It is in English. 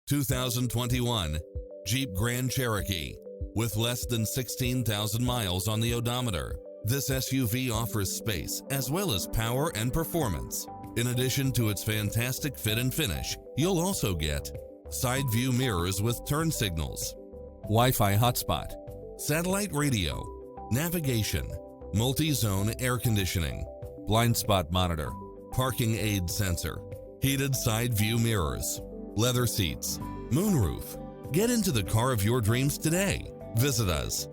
2021 Jeep Grand Cherokee. With less than 16,000 miles on the odometer, this SUV offers space as well as power and performance. In addition to its fantastic fit and finish, you'll also get side view mirrors with turn signals, Wi-Fi hotspot, satellite radio, navigation, multi-zone air conditioning, blind spot monitor, parking aid sensor, heated side view mirrors, leather seats, moonroof. Get into the car of your dreams today. Visit us.